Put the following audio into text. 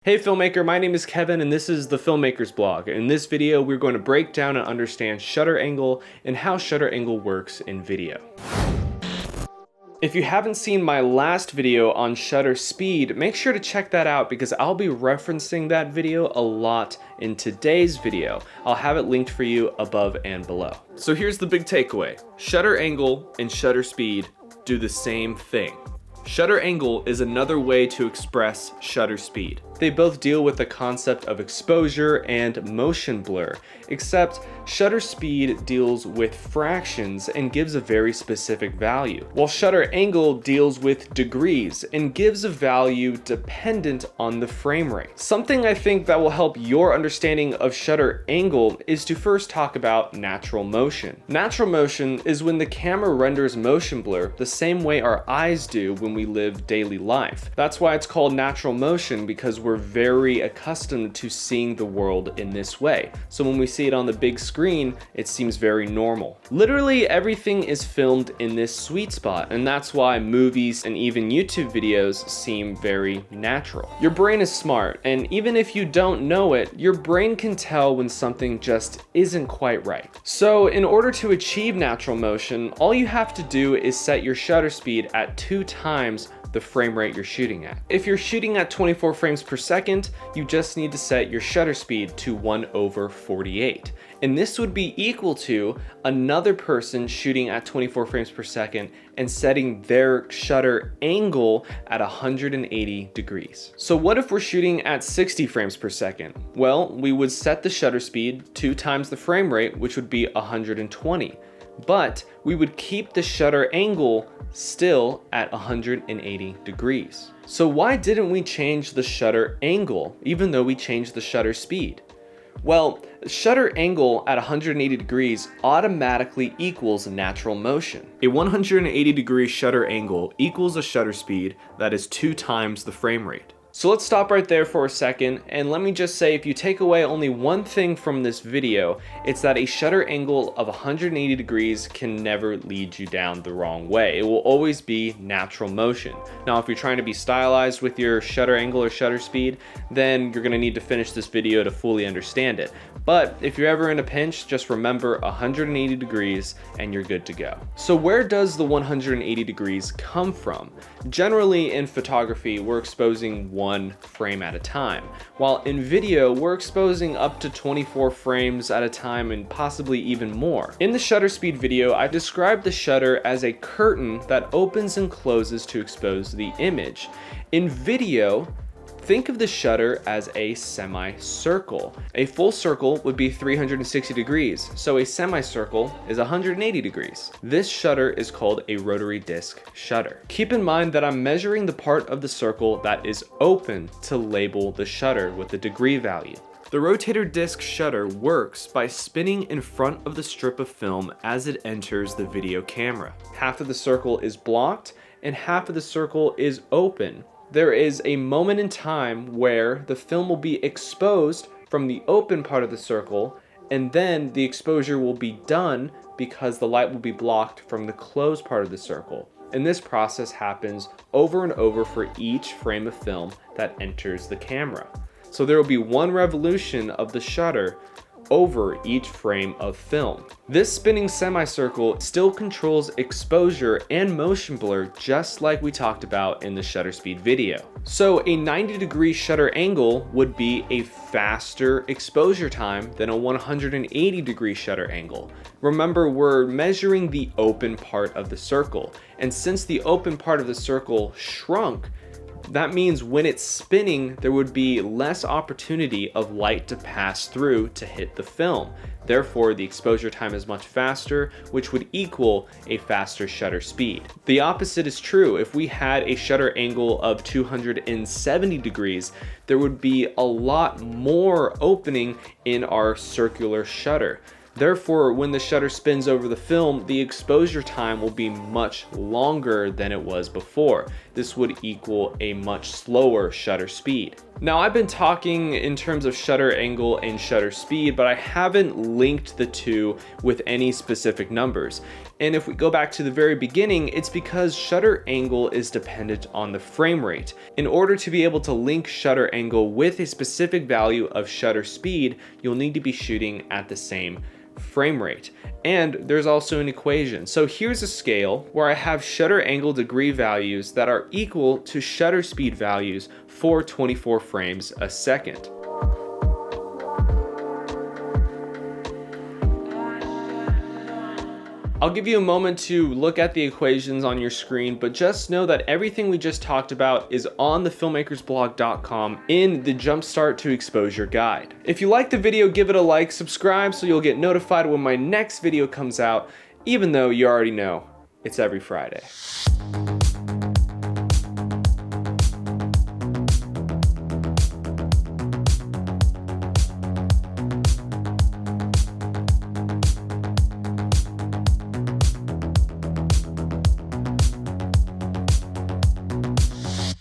Hey filmmaker, my name is Kevin and this is the Filmmaker's Blog. In this video, we're going to break down and understand shutter angle and how shutter angle works in video. If you haven't seen my last video on shutter speed, make sure to check that out because I'll be referencing that video a lot in today's video. I'll have it linked for you above and below. So here's the big takeaway. Shutter angle and shutter speed do the same thing. Shutter angle is another way to express shutter speed. They both deal with the concept of exposure and motion blur, except shutter speed deals with fractions and gives a very specific value, while shutter angle deals with degrees and gives a value dependent on the frame rate. Something I think that will help your understanding of shutter angle is to first talk about natural motion. Natural motion is when the camera renders motion blur the same way our eyes do when we live daily life. That's why it's called natural motion, because we're very accustomed to seeing the world in this way. So when we see it on the big screen, it seems very normal. Literally everything is filmed in this sweet spot, and that's why movies and even YouTube videos seem very natural. Your brain is smart, and even if you don't know it, your brain can tell when something just isn't quite right. So in order to achieve natural motion, all you have to do is set your shutter speed at 2 times the frame rate you're shooting at. If you're shooting at 24 frames per second, you just need to set your shutter speed to 1/48. And this would be equal to another person shooting at 24 frames per second and setting their shutter angle at 180 degrees. So what if we're shooting at 60 frames per second? Well, we would set the shutter speed 2 times the frame rate, which would be 120. But we would keep the shutter angle still at 180 degrees. So why didn't we change the shutter angle even though we changed the shutter speed? Well, shutter angle at 180 degrees automatically equals natural motion. A 180 degree shutter angle equals a shutter speed that is 2 times the frame rate. So let's stop right there for a second, and let me just say, if you take away only one thing from this video, it's that a shutter angle of 180 degrees can never lead you down the wrong way. It will always be natural motion. Now, if you're trying to be stylized with your shutter angle or shutter speed, then you're gonna need to finish this video to fully understand it. But if you're ever in a pinch, just remember 180 degrees and you're good to go. So where does the 180 degrees come from? Generally in photography, we're exposing one frame at a time, while in video we're exposing up to 24 frames at a time and possibly even more. In the shutter speed video, I described the shutter as a curtain that opens and closes to expose the image. In video, think of the shutter as a semicircle. A full circle would be 360 degrees, so a semicircle is 180 degrees. This shutter is called a rotary disc shutter. Keep in mind that I'm measuring the part of the circle that is open to label the shutter with the degree value. The rotator disc shutter works by spinning in front of the strip of film as it enters the video camera. Half of the circle is blocked and half of the circle is open. There is a moment in time where the film will be exposed from the open part of the circle, and then the exposure will be done because the light will be blocked from the closed part of the circle. And this process happens over and over for each frame of film that enters the camera. So there will be one revolution of the shutter over each frame of film. This spinning semicircle still controls exposure and motion blur, just like we talked about in the shutter speed video. So a 90 degree shutter angle would be a faster exposure time than a 180 degree shutter angle. Remember, we're measuring the open part of the circle, and since the open part of the circle shrunk, that means when it's spinning, there would be less opportunity of light to pass through to hit the film. Therefore, the exposure time is much faster, which would equal a faster shutter speed. The opposite is true. If we had a shutter angle of 270 degrees, there would be a lot more opening in our circular shutter. Therefore, when the shutter spins over the film, the exposure time will be much longer than it was before. This would equal a much slower shutter speed. Now, I've been talking in terms of shutter angle and shutter speed, but I haven't linked the two with any specific numbers. And if we go back to the very beginning, it's because shutter angle is dependent on the frame rate. In order to be able to link shutter angle with a specific value of shutter speed, you'll need to be shooting at the same frame rate. And there's also an equation. So here's a scale where I have shutter angle degree values that are equal to shutter speed values for 24 frames a second. I'll give you a moment to look at the equations on your screen, but just know that everything we just talked about is on the filmmakersblog.com in the Jumpstart to Exposure guide. If you like the video, give it a like, subscribe so you'll get notified when my next video comes out, even though you already know it's every Friday.